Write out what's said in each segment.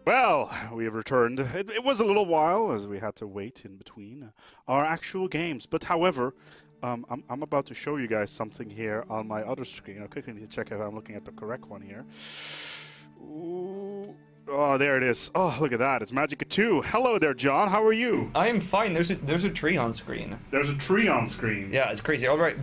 Well, we have returned. It was a little while as we had to wait in between our actual games. But however, I'm about to show you guys something here on my other screen. I'll quickly check if I'm looking at the correct one here. Ooh. Oh, there it is. Oh, look at that. It's Magicka 2. Hello there, John. How are you? I am fine. There's a tree on screen. There's a tree on screen. Yeah, it's crazy. All right.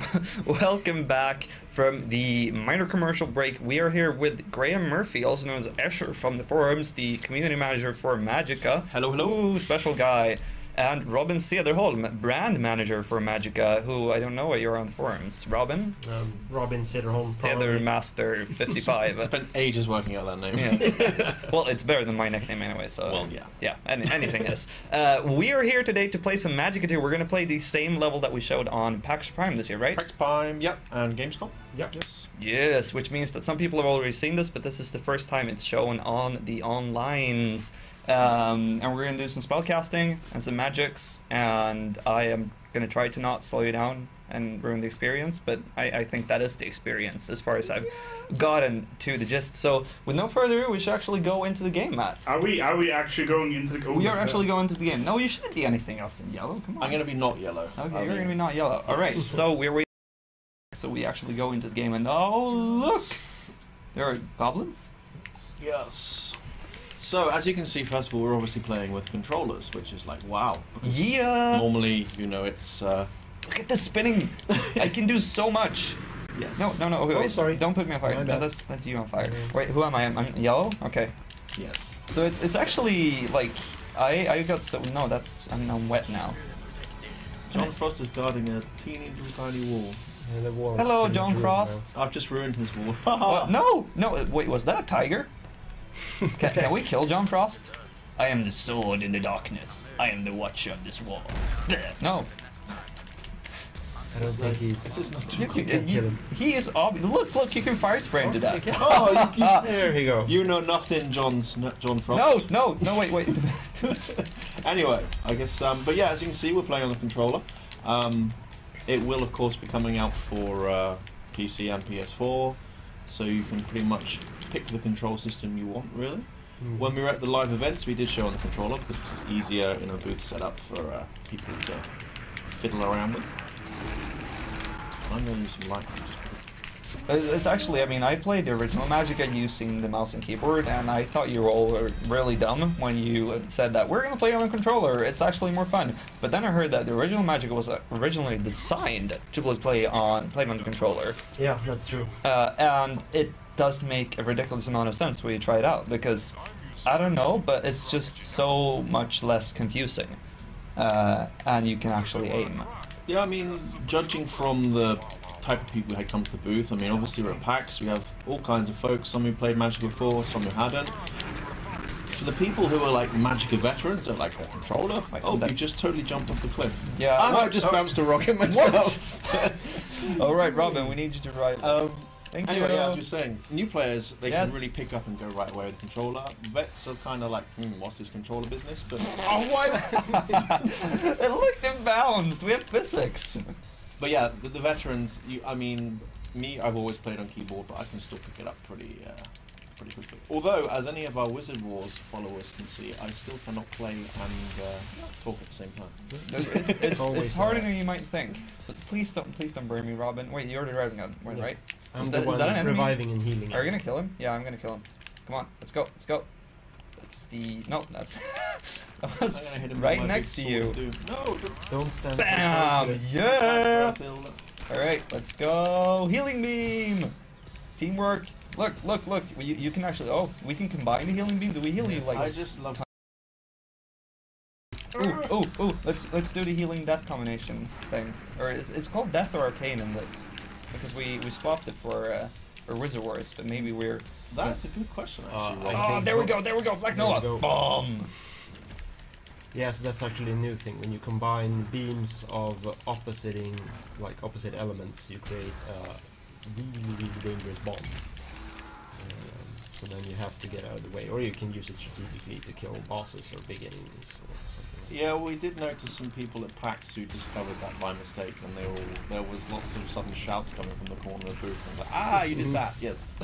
Welcome back from the minor commercial break. We are here with Graham Murphy, also known as Escher from the forums, the community manager for Magicka. Hello, hello. Ooh, special guy. And Robin Cederholm, brand manager for Magicka, who I don't know what you're on the forums. Robin? Robin Cederholm. Cedermaster 55. Spent ages working out that name. Yeah. Well, it's better than my nickname anyway, so... Well, yeah. Yeah, anything is. We are here today to play some Magicka 2. We're going to play the same level that we showed on PAX Prime this year, right? PAX Prime, yep, and Gamescom. Yep. Yes. Yes, which means that some people have already seen this, but this is the first time it's shown on the onlines. And we're going to do some spellcasting and some magics, and I am going to try to not slow you down and ruin the experience, but I think that is the experience as far as I've gotten to the gist. So with no further ado, we should actually go into the game, Matt. Are we actually going into the... We are actually going into the game. No, you shouldn't be anything else than yellow. Come on. I'm going to be not yellow. Okay, you're going to be not yellow. All right, so we're waiting. So we actually go into the game, and oh, look! There are goblins? Yes. So, as you can see, first of all, we're obviously playing with controllers, which is like, wow. Yeah! Normally, you know, it's... Look at this spinning! I can do so much! Yes. No, wait, sorry. Don't put me on fire. My No, bad. that's you on fire. Wait, who am I? I'm yellow? Okay. Yes. So it's actually, like, I got so... No, I'm wet now. John Frost is guarding a teeny little tiny wall. The wall is Hello, pretty John ruined Frost! I've just ruined his wall. What? No! Wait, was that a tiger? Can we kill John Frost? I am the sword in the darkness. I am the watcher of this wall. No. I don't think he's... If it's not too You quick. kill him. he is obvious. Look, you can fire spray him to death. There you go. You know nothing, John Frost. No, wait. Anyway, I guess, but yeah, as you can see, we're playing on the controller. It will, of course, be coming out for PC and PS4, so you can pretty much pick the control system you want, really. When we were at the live events, we did show on the controller because it's easier in a booth setup for people to fiddle around with. I'm going to use some light. It's actually, I mean, I played the original Magicka using the mouse and keyboard, and I thought you all were really dumb when you said that we're going to play on a controller, it's actually more fun. But then I heard that the original Magicka was originally designed to play on the controller. Yeah, that's true. And it does make a ridiculous amount of sense when you try it out, because, I don't know, but it's just so much less confusing. And you can actually aim. Yeah, I mean, judging from the type of people who had come to the booth, I mean, obviously we're at PAX, we have all kinds of folks, some who played Magicka before, some who hadn't. For the people who are like Magicka veterans, they're like, a controller? Oh, you just totally jumped off the cliff. Yeah. I know, I just bounced a rocket myself. Alright, Robin, we need you to write this. Thank you. Anyway, yeah, as we were saying, new players, they Yes. can really pick up and go right away with the controller. Vets are kind of like, what's this controller business? But Look, they're bounced. We have physics. But yeah, the veterans, I mean, me, I've always played on keyboard, but I can still pick it up pretty quickly. Although, as any of our Wizard Wars followers can see, I still cannot play and talk at the same time. It's harder than you might think. But please don't burn me, Robin. Wait, you're the driving one, Yeah. right? I'm Is the that one an enemy? reviving and healing. Are you gonna kill him? Yeah, I'm gonna kill him. Come on, let's go. That's the... No, that's... that was I'm gonna hit him right with my next big to you. sword, dude. No, Don't stand Bam! so close. Yeah! don't. Alright, let's go. Healing beam! Teamwork. Look. You can actually... Oh, we can combine the healing beam. Do we heal you like... I just love. Ooh, let's do the healing death combination thing. Or it's called death or arcane in this. Because we swapped it for Wizard Wars, but maybe we're... That's a good question, actually. I Rob. think- there we go, Black There we Noah! go. Boom! Yeah, so that's actually a new thing. When you combine beams of opposite elements, you create a really dangerous bomb. So then you have to get out of the way, or you can use it strategically to kill bosses or big enemies or something. Yeah, we did notice some people at PAX who discovered that by mistake, and there was lots of sudden shouts coming from the corner of the booth. And like, you did that, yes.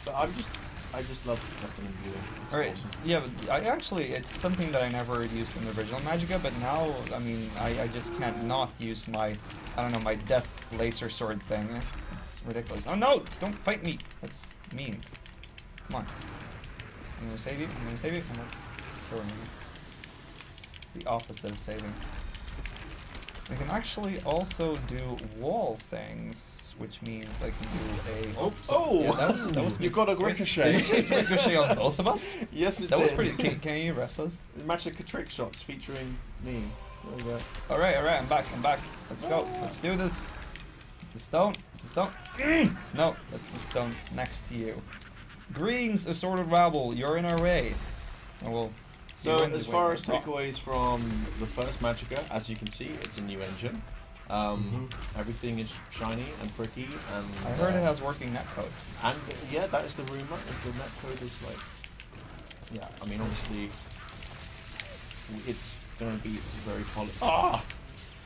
But I'm just I just love looking and viewing. It's Alright, awesome. yeah, but I actually, it's something that I never used in the original Magicka, but now, I mean, I just can't not use my, I don't know, my death laser sword thing. It's ridiculous. Oh no! Don't fight me! That's mean. Come on. I'm gonna save you, I'm gonna save you, and that's killing you. It's the opposite of saving. I can actually also do wall things, which means I can do a... Oh! Yeah, that was You got a ricochet. Did you just ricochet on both of us? Yes, it That did. was pretty... Can you rest us? Magicka trick shots featuring me. There we go. Alright, I'm back. Let's go. Let's do this. It's a stone. It's a stone. No, that's the stone next to you. Greens, assorted rabble, you're in our way. And we'll... So, win as the far way. as takeaways from the first Magicka, as you can see, it's a new engine. Everything is shiny and pretty, and I heard it has working netcode. And yeah, that is the rumor. Is the netcode is like, yeah. I mean, obviously, it's going to be very polished. Ah,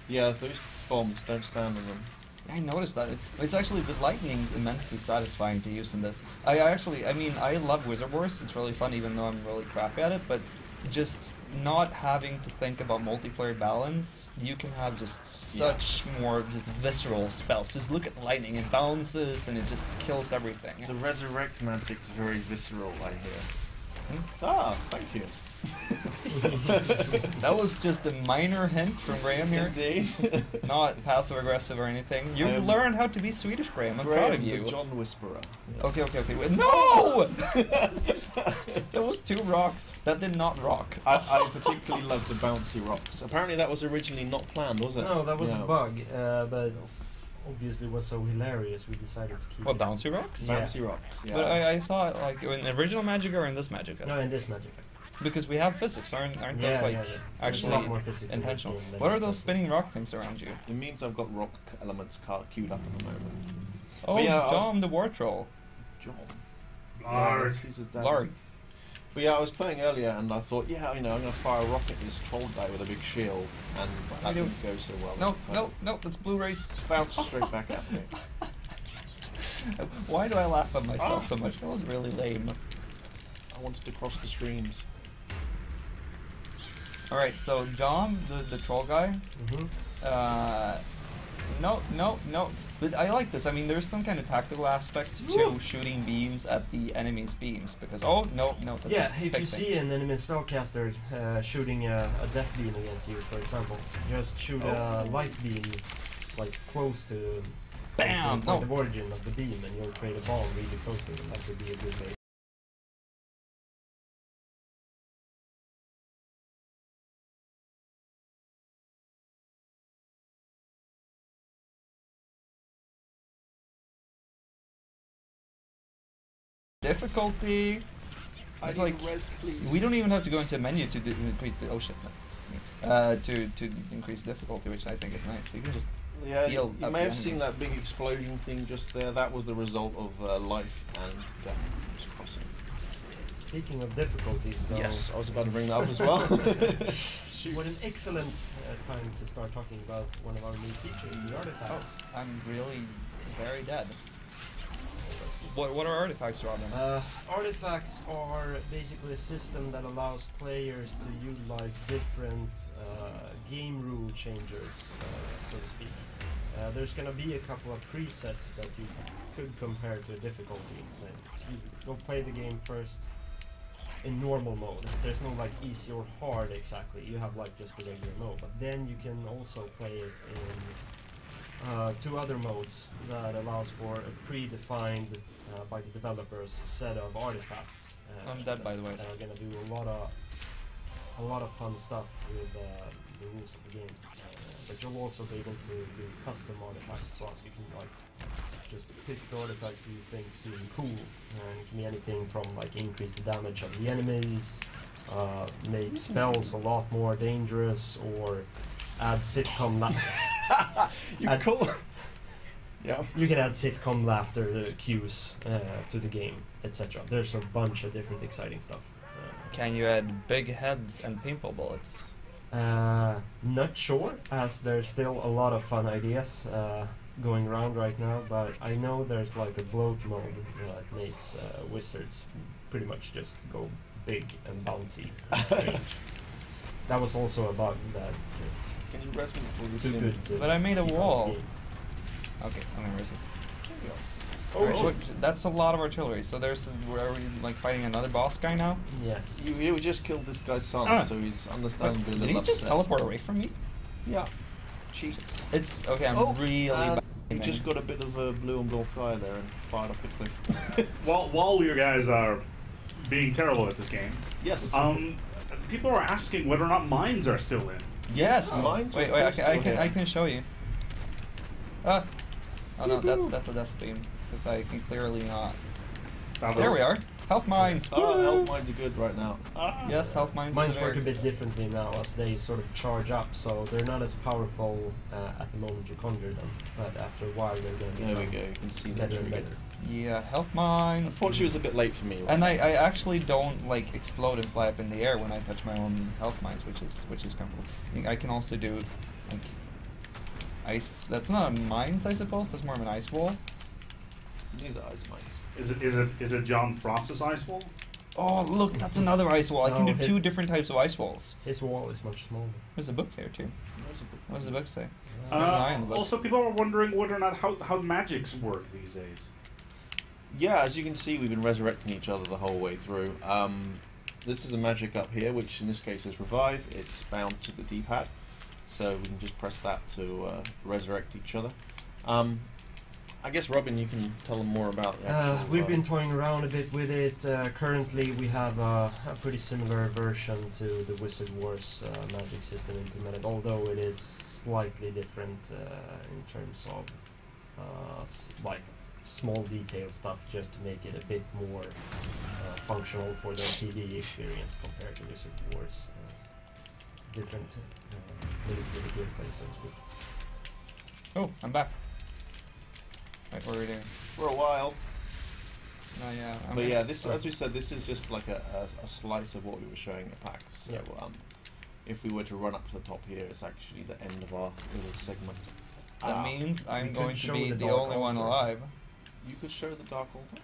yeah. Those bombs, don't stand on them. I noticed that. It's actually, the lightning's immensely satisfying to use in this. I mean, I love Wizard Wars. It's really fun, even though I'm really crappy at it, but just not having to think about multiplayer balance, you can have just such more just visceral spells. Just look at the lightning, it bounces and it just kills everything. The resurrect magic's very visceral, I hear. Hmm? Ah, thank you. That was just a minor hint from Graham here. Indeed. Not passive aggressive or anything. You've am learned how to be Swedish, Graham. I'm proud Graham, of you. the John Whisperer. Yes. Okay. Wait, no! That was 2 rocks. That did not rock. I particularly love the bouncy rocks. Apparently that was originally not planned, was it? No, that was Yeah. a bug, but obviously was so hilarious we decided to keep What, it. bouncy rocks? Yeah. Bouncy rocks, yeah. But I thought, like, in the original Magicka or in this Magicka? No, in this Magicka. Because we have physics, aren't Yeah, those, like, yeah. There's a actually lot more physics in this intentional? game than What are in those the spinning rock things around you? It means I've got rock elements queued up at the moment. Oh, yeah, I was- John the War Troll. John. Larg. He's his dad. Larg. But yeah, I was playing earlier and I thought, yeah, I'm going to fire a rocket at this troll guy with a big shield, and that you didn't go so well. No, that's blue rays. Bounce straight back at me. Why do I laugh at myself so much? That was really lame. I wanted to cross the streams. Alright, so John, the troll guy, no. But I like this. I mean, there's some kind of tactical aspect to shooting beams at the enemy's beams, because, oh, no, that's Yeah, a if big you thing. see an enemy spellcaster shooting a death beam against you, for example, just shoot a light beam like close to Bam! the No. point of origin of the beam, and you'll create a bomb really close to it. That would be a good way. Difficulty. I It's need like, res, please. we don't even have to go into a menu to increase the, oh shit, that's me. To increase difficulty, which I think is nice. So you can just Yeah, heal you up may the have seen enemies. that big explosion thing just there. That was the result of life and death just crossing. Speaking of difficulties, though, Yes, I was about to bring that up as well. what an excellent time to start talking about one of our new features, the artifacts. Oh, I'm really very dead. What are artifacts, Robin? Artifacts are basically a system that allows players to utilize different game rule changers, so to speak. There's going to be a couple of presets that you could compare to difficulty. Like, you go play the game first in normal mode. There's no like easy or hard exactly. You have like just the regular mode, but then you can also play it in 2 other modes that allows for a predefined by the developers set of artifacts. I'm dead, by the way. That are gonna do a lot of fun stuff with the rules of the game. But you'll also be able to do custom artifacts as well. So you can like just pick the artifacts you think seem cool, and it can be anything from like increase the damage of the enemies, make spells a lot more dangerous, or add sitcom Yeah. You can add sitcom laughter cues to the game, etc. There's a bunch of different exciting stuff. Can you add big heads and paintball bullets? Not sure, as there's still a lot of fun ideas going around right now, but I know there's like a bloat mode that makes wizards pretty much just go big and bouncy. on screen. That was also a bug that just Can you res me? Will you too see good to But I made a keep on wall. the game. Okay, I'm gonna raise it. Oh, Alright, shit. look, that's a lot of artillery. So are we like fighting another boss guy now? Yes. You just killed this guy's son, Ah. so he's But understandably a did little he just upset. teleport away from me? Yeah. Cheats. It's okay. I'm Oh, really and bad. he just got a bit of a blue and blue fire there and fired off the cliff. While you guys are being terrible at this game, Yes. people are asking whether or not mines are still in. Yes. Mine's Wait, were I still can here. I can show you. Ah. Oh no, that's a death beam because I can clearly not. That There was- we are. Health mines. Oh, health mines are good right now. Yes, health mines. Mines is a work very a bit differently now as they sort of charge up, so they're not as powerful at the moment you conjure them, but after a while they're going to There we go. You can see that better and triggered. better. Yeah, health mines. Unfortunately, she was a bit late for me. And I actually don't like explode and fly up in the air when I touch my own health mines, which is kind of cool. I think I can also do like ice. That's not a mines, I suppose. That's more of an ice wall. These are ice mines. Is it John Frost's ice wall? Oh, look, that's another ice wall. I can No, do it- 2 different types of ice walls. His wall is much smaller. There's a book here too. There's a book. What does the book say? There's an eye in the book. Also, people are wondering whether or not how magics work these days. Yeah, as you can see, we've been resurrecting each other the whole way through. This is a magic up here, which in this case is revive. It's bound to the D-pad, so we can just press that to resurrect each other. I guess Robin, you can tell them more about the actual. We've been toying around a bit with it. Currently, we have a pretty similar version to the Wizard Wars magic system implemented, although it is slightly different in terms of like small detail stuff, just to make it a bit more functional for the TV experience compared to Wizard Wars. Different limits to the gameplay, so to speak. Oh, I'm back. Right, what are we doing? For a while. No, yeah. But yeah, this, as we said, this is just like a slice of what we were showing at PAX. So, Yeah. if we were to run up to the top here, it's actually the end of our little segment. That means I'm could going to show be the the Dark only one Altar. alive. You could show the Dark Altar.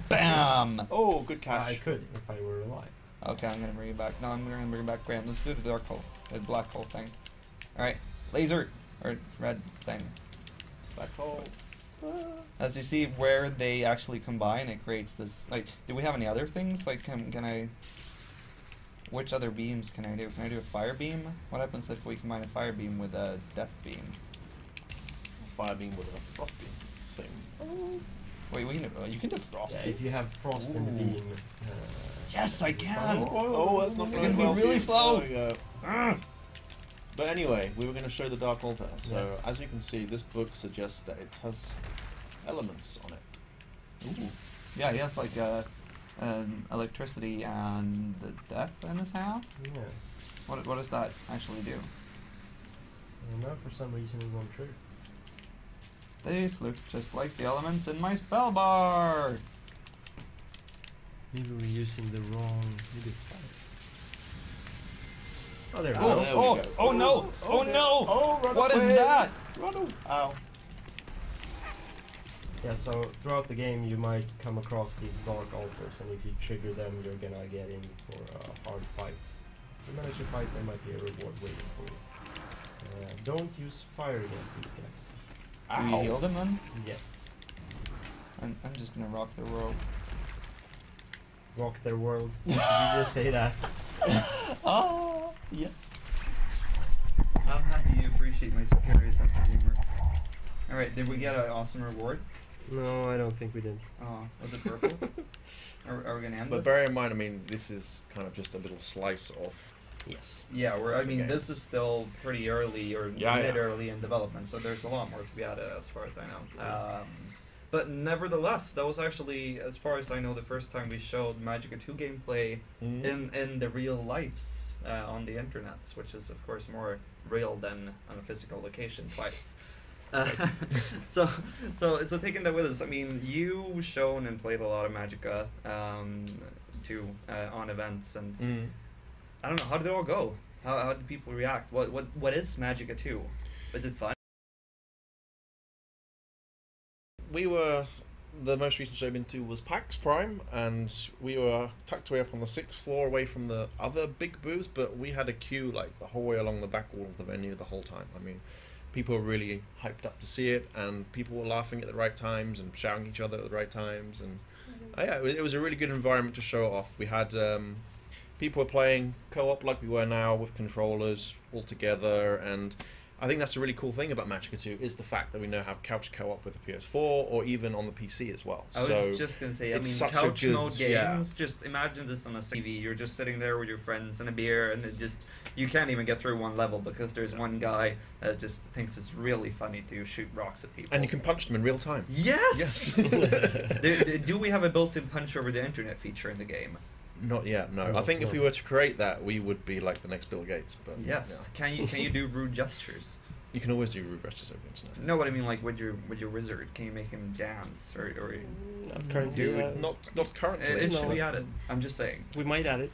Bam! Oh, good catch. I could if I were alive. Okay, I'm gonna bring it back. No, I'm gonna bring it back. Grant, let's do the dark hole, the black hole thing. All right, laser or red thing. Black hole. As you see, where they actually combine, it creates this. Like, do we have any other things? Like, can I? Which other beams can I do? Can I do a fire beam? What happens if we combine a fire beam with a death beam? Fire beam with a frost beam. Same. Wait, we can do, you can do frost. Yeah, if you have frost in the Ooh. beam. Yes, I can. Oh, that's not They're going gonna be well for really you. slow. There we go. But anyway, we were going to show the Dark Altar. So Yes. as you can see, this book suggests that it has elements on it. Ooh. Yeah, he has like electricity and the death in his hand. Yeah. What does that actually do? And now for some reason it won't trigger. These look just like the elements in my spell bar. Maybe we're using the wrong. Maybe it's fire. Oh, there we Oh, go. there we oh, go. oh no! Oh dear. no! Oh, run What is away. that? Run away. Ow. Yeah, so throughout the game you might come across these dark altars, and if you trigger them, you're gonna get in for hard fights. If you manage to fight, there might be a reward waiting for you. Don't use fire against these guys. Do you heal them then? Yes. I'm just gonna rock their world. Rock their world. Did you just say that? Oh, yes. I'm happy you appreciate my superior sense of humor. Alright, did we get an awesome reward? No, I don't think we did. Oh, was it purple? Are we gonna end But this? bear in mind, I mean, this is kind of just a little slice of. Yes. Yeah, I mean, Okay. this is still pretty early or Yeah, yeah. mid-early in development, so there's a lot more to be added as far as I know. But nevertheless, that was actually, as far as I know, the first time we showed Magicka 2 gameplay in the real lives on the internets, which is of course more real than on a physical location twice. So taking that with us, I mean, you shown and played a lot of Magicka 2 on events, and I don't know, how did it all go? How did people react? What is Magicka 2? Is it fun? we were the most recent show I've been to was PAX Prime, and we were tucked away up on the 6th floor, away from the other big booths. But we had a queue like the whole way along the back wall of the venue the whole time. I mean, people were really hyped up to see it, and people were laughing at the right times and shouting at each other at the right times, and yeah, it was a really good environment to show it off. We had people were playing co-op like we were now with controllers all together, and I think that's the really cool thing about Magicka 2 is the fact that we now have couch co-op with the PS4 or even on the PC as well. I was just going to say, I mean, couch mode games, just imagine this on a TV. You're just sitting there with your friends and a beer, and it just, you can't even get through one level because there's one guy that just thinks it's really funny to shoot rocks at people. And you can punch them in real time. Yes! Yes. Do we have a built-in punch over the internet feature in the game? Not yet, no. I think if we were to create that, we would be like the next Bill Gates. But yes. Yeah. Can you do rude gestures? You can always do rude gestures over the internet. No, what I mean, like with your wizard, can you make him dance or Not currently. Not currently. it should be added. I'm just saying. We might add it.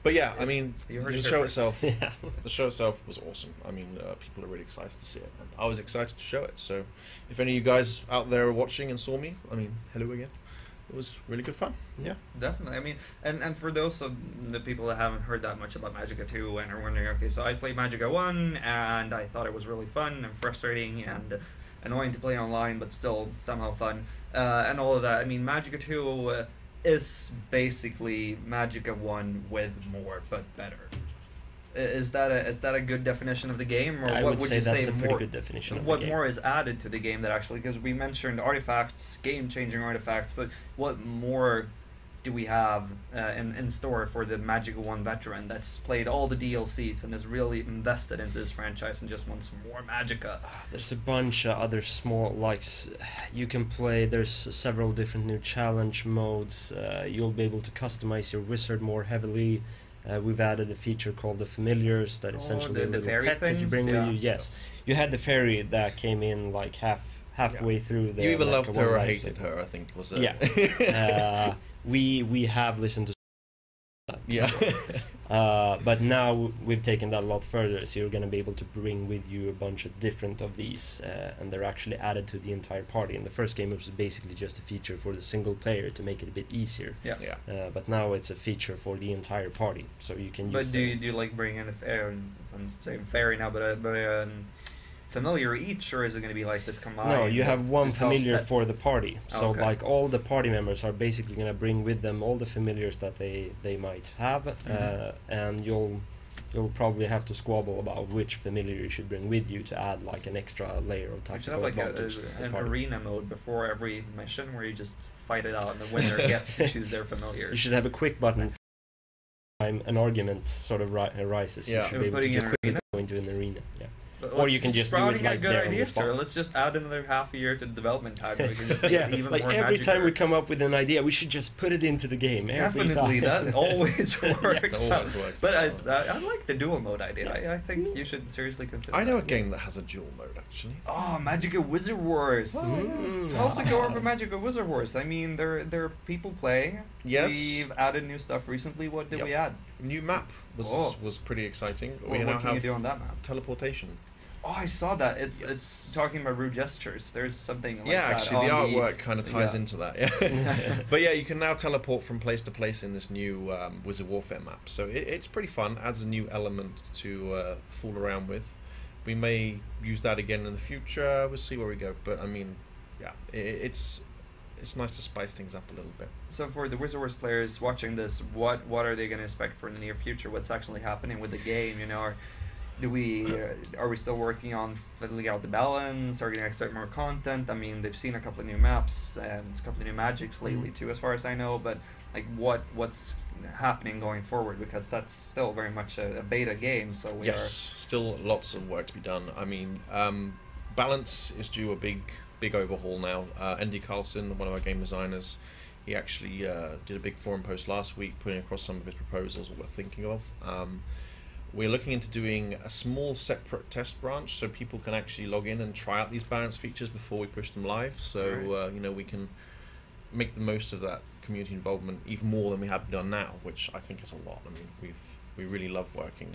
But yeah, I mean, You heard the it show here itself. Yeah. The show itself was awesome. I mean, people are really excited to see it, and I was excited to show it. So, if any of you guys out there are watching and saw me, I mean, hello again. It was really good fun. Yeah. Definitely. I mean, and for those of the people that haven't heard that much about Magicka 2 and are wondering, okay, so I played Magicka 1 and I thought it was really fun and frustrating and annoying to play online, but still somehow fun, and all of that. I mean, Magicka 2 is basically Magicka 1 with more, but better. Is that a good definition of the game, or I what would would say you that's say a pretty more, good definition of what the game. more is added to the game that actually, because we mentioned artifacts, game-changing artifacts, but what more do we have in store for the Magicka 1 veteran that's played all the DLCs and is really invested into this franchise and just wants more Magicka? There's a bunch of other small, you can play, there's several different new challenge modes, you'll be able to customize your wizard more heavily. We've added a feature called the familiars that essentially the a little fairy pet that you things? bring Yeah. with you. Yes, you had the fairy that came in like halfway through the. You either loved her or one hated her, I think was it. Yeah. We have listened to. Yeah. But now we've taken that a lot further, so you're going to be able to bring with you a bunch of different of these, and they're actually added to the entire party. In the first game, it was basically just a feature for the single player to make it a bit easier. Yeah. But now it's a feature for the entire party, so you can use. But do you like bring in a fairy? I'm saying fairy now, but familiar each, or is it going to be like this combined? No, you have one just house familiar pets? for the party. So Okay. like all the party members are basically going to bring with them all the familiars that they might have, and you'll probably have to squabble about which familiar you should bring with you to add like an extra layer of You should tactical have like advantage to the an party. arena mode before every mission where you just fight it out and the winner gets to choose their familiars. You should have a quick button. Time an argument sort of arises. Yeah. You should be able to Putting in just an quickly arena? go into an arena. Yeah. But Or you can just do it sprouting a like good there on the idea, sir. spot. Let's just add another half a year to the development time. We can just make Yeah, it even like more every time we Magicka. come up with an idea, we should just put it into the game. Every Definitely, time. that always works. It always works. But I like the dual mode idea. I think you should seriously consider. I know a that. game that has a dual mode actually. Oh, Magicka Wizard Wars. How's it go over Ah. Magicka Wizard Wars? I mean, there are people playing. Yes. We've added new stuff recently. What did Yep. we add? New map Oh. was pretty exciting. Well, we now what can have you do on that map? teleportation. Oh, I saw that. It's Yes. talking about rude gestures. There's something like Yeah, that actually, the on artwork kind of ties yeah. into that. Yeah, but yeah, you can now teleport from place to place in this new Wizard Warfare map. So it's pretty fun. Adds a new element to fool around with. We may use that again in the future. We'll see where we go. But I mean, yeah, it's nice to spice things up a little bit. So for the Wizard Wars players watching this, what are they going to expect for the near future? What's actually happening with the game? You know, are we still working on fiddling out the balance? Are we going to expect more content? I mean, they've seen a couple of new maps and a couple of new magics lately too, as far as I know. But like, what's happening going forward? Because that's still very much a beta game. So we Yes, still lots of work to be done. I mean, balance is due a big overhaul now. Andy Carlson, one of our game designers, he actually did a big forum post last week putting across some of his proposals, what we're thinking of. We're looking into doing a small separate test branch so people can actually log in and try out these balance features before we push them live. So you know, we can make the most of that community involvement even more than we have done now, which I think is a lot. I mean, we really love working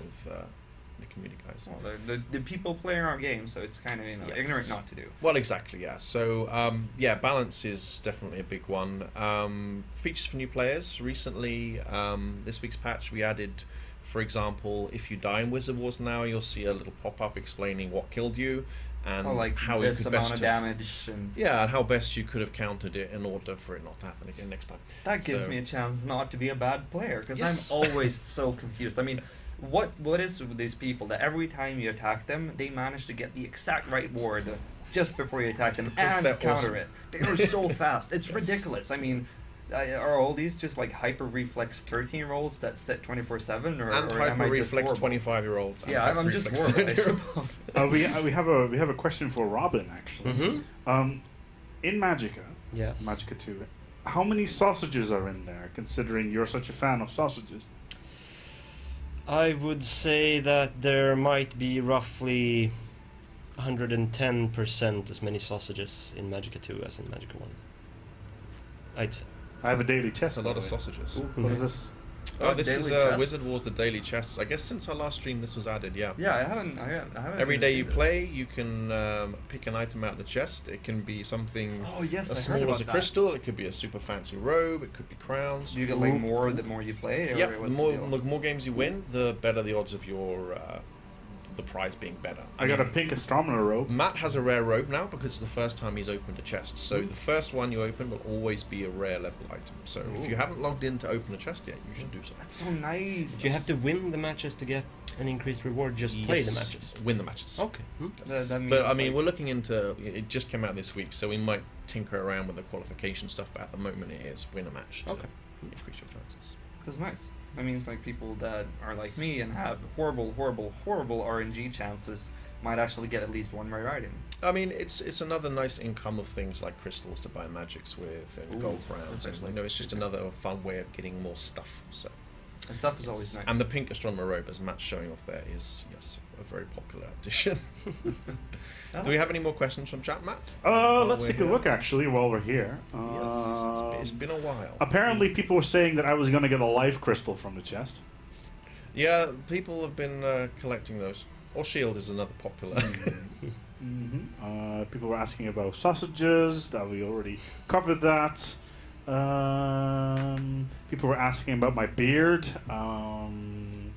the community guys. Well, the people playing our game, so it's kind of Yes. ignorant not to do. Well, exactly, yeah. So, balance is definitely a big one. Features for new players. Recently, this week's patch, we added, for example, if you die in Wizard Wars now, you'll see a little pop-up explaining what killed you and like how you this could amount best of have, damage, and and how best you could have countered it in order for it not to happen again next time. that gives So- me a chance not to be a bad player, because Yes. I'm always so confused. I mean, Yes. what is with these people that every time you attack them, they manage to get the exact right ward just before you attack them because and they're counter awesome. it. They are so fast. It's Yes. ridiculous. I mean, are all these just like hyper reflex 13-year-olds that sit 24/7, or And or am I hyper just reflex horrible? 25-year-olds. Yeah, I'm just horrible, I suppose. We have a question for Robin actually. Mm-hmm. In Magicka, Yes. Magicka 2, how many sausages are in there? Considering you're such a fan of sausages. I would say that there might be roughly 110% as many sausages in Magicka 2 as in Magicka 1. I'd say. I have a daily chest. That's a by lot the of way. sausages. What is this? Oh, this Daily is chests. Wizard Wars, the daily chests. I guess since our last stream, this was added. Yeah. Yeah, I haven't. Every even day seen you this. play, you can pick an item out of the chest. It can be something Oh yes, I as heard small about as a that. crystal. It could be a super fancy robe. It could be crowns. Do you get like more the more you play? Or Yeah, what's the deal? more games you win, the better the odds of your the prize being better. I got a pink astronomer robe. Matt has a rare robe now because it's the first time he's opened a chest. So the first one you open will always be a rare level item. So if you haven't logged in to open a chest yet, you should do so. That's so nice. Do you have to win the matches to get an increased reward? Just play the Yes, matches. Win the matches. Okay. Yes. That means, But I mean, like- we're looking into. It just came out this week, so we might tinker around with the qualification stuff. But at the moment, it is win a match to Okay. increase your chances. That's nice. That means like people that are like me and have horrible RNG chances might actually get at least one rare item. I mean, it's another nice income of things like crystals to buy magics with and Ooh, gold crowns, and exactly. it's just another fun way of getting more stuff. So. And stuff is always nice. And the pink astronomer robe, as Matt's showing off there, is a very popular addition. Do we have any more questions from chat, Matt? Let's we're take a here. look actually while we're here. Yes, it's been a while. Apparently, people were saying that I was going to get a life crystal from the chest. Yeah, people have been collecting those. Or shield is another popular. People were asking about sausages. That we already covered that. People were asking about my beard.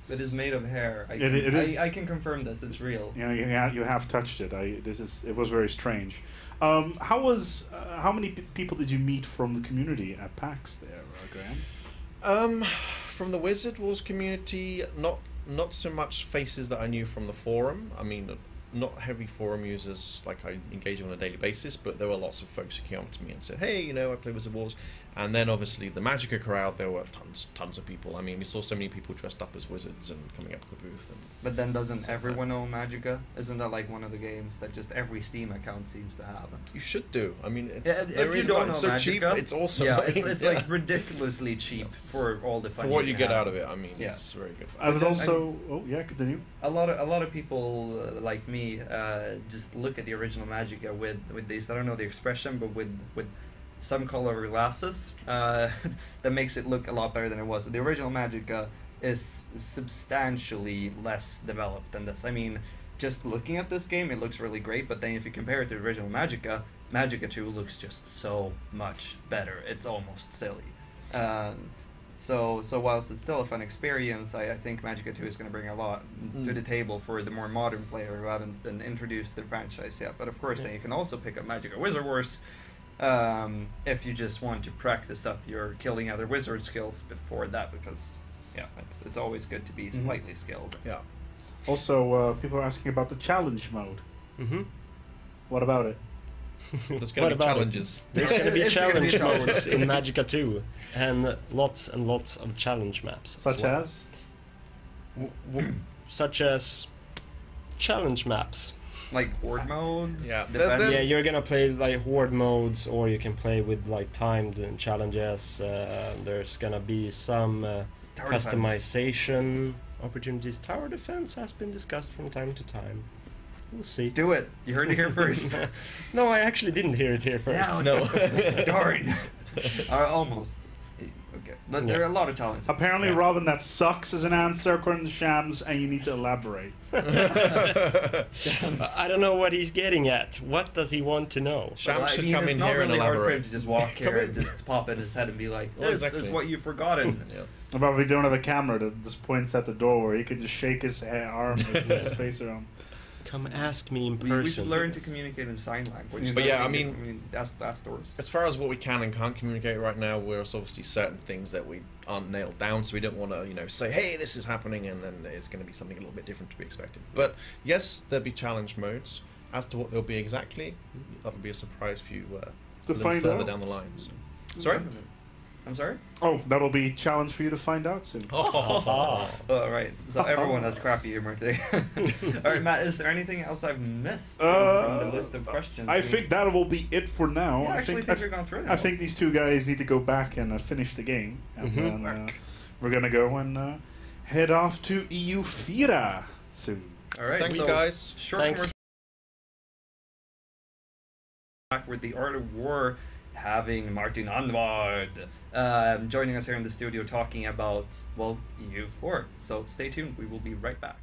It is made of hair. It is- I can confirm this. It's real. You know, you have touched it. It was very strange. How many people did you meet from the community at PAX there, Graham? From the Wizard Wars community, not so much faces that I knew from the forum. I mean, not heavy forum users like I engage with on a daily basis, but there were lots of folks who came up to me and said, "Hey, you know, I play Wizard Wars." And then obviously the Magicka crowd, there were tons of people. I mean, we saw so many people dressed up as wizards and coming up to the booth. And But then doesn't So, everyone know Magicka? Isn't that like one of the games that just every Steam account seems to have? you should do. I mean, it's Yeah, there if you is don't like, know it's so Magicka, cheap. It's awesome. Yeah, I mean, it's yeah. like ridiculously cheap Yes. for all the fun for what you get have. out of it. I mean, Yeah. it's very good. I was then- also. Oh yeah, continue. A lot of people like me just look at the original Magicka with these, I don't know the expression, but with some color glasses that makes it look a lot better than it was. The original Magicka is substantially less developed than this. I mean, just looking at this game, it looks really great, but then if you compare it to the original Magicka, Magicka 2 looks just so much better. It's almost silly. So whilst it's still a fun experience, I think Magicka 2 is going to bring a lot to the table for the more modern player who haven't been introduced to the franchise yet. But of course, then you can also pick up Magicka Wizard Wars if you just want to practice up your killing other wizard skills before that, because yeah, it's always good to be slightly skilled. Yeah. Also, people are asking about the challenge mode. Mm-hmm. What about it? There's What going to be about it? challenges. There's going to be It's gonna be challenge modes challenge. in Magicka 2, and lots of challenge maps. Such well. as? Such as challenge maps. Like horde modes. Yeah, defense. that- Yeah, you're gonna play like horde modes, or you can play with like timed challenges. There's gonna be some Tower defense. customization opportunities. Tower defense has been discussed from time to time. We'll see. Do it. You heard it here first. No, I actually didn't hear it here first. Yeah, No. Darn. Almost. Okay, but there are a lot of challenges. Apparently, Robin, that sucks as an answer according to Shams, and you need to elaborate. I don't know what he's getting at. What does he want to know? Shams should come in here and It's not really hard for him elaborate. to just walk here and just pop in his head and be like, Yeah, this exactly. is what you've forgotten. Yes. But we don't have a camera that just points at the door where he can just shake his arm with his face around. Come ask me in We person. should learn to communicate in sign language. But yeah, I mean, ask doors. As far as what we can and can't communicate right now, there's obviously certain things that we aren't nailed down, so we don't want to, say, hey, this is happening, and then it's going to be something a little bit different to be expected. But yes, there'll be challenge modes. As to what they'll be exactly, that'll be a surprise for you a little find further out. down the line. So. Sorry? I'm sorry? Oh, that'll be a challenge for you to find out soon. Oh, right. So everyone has crappy humor today. All right, Matt, is there anything else I've missed from the list of questions? I think that will be it for now. Yeah, I actually think we've gone through it I think these two guys need to go back and finish the game, and then we're gonna go and head off to EU Fira soon. All right. Thanks, so guys. Short Thanks. commercial back with the Art of War, having Martin Anward joining us here in the studio talking about, well, EU4. So stay tuned. We will be right back.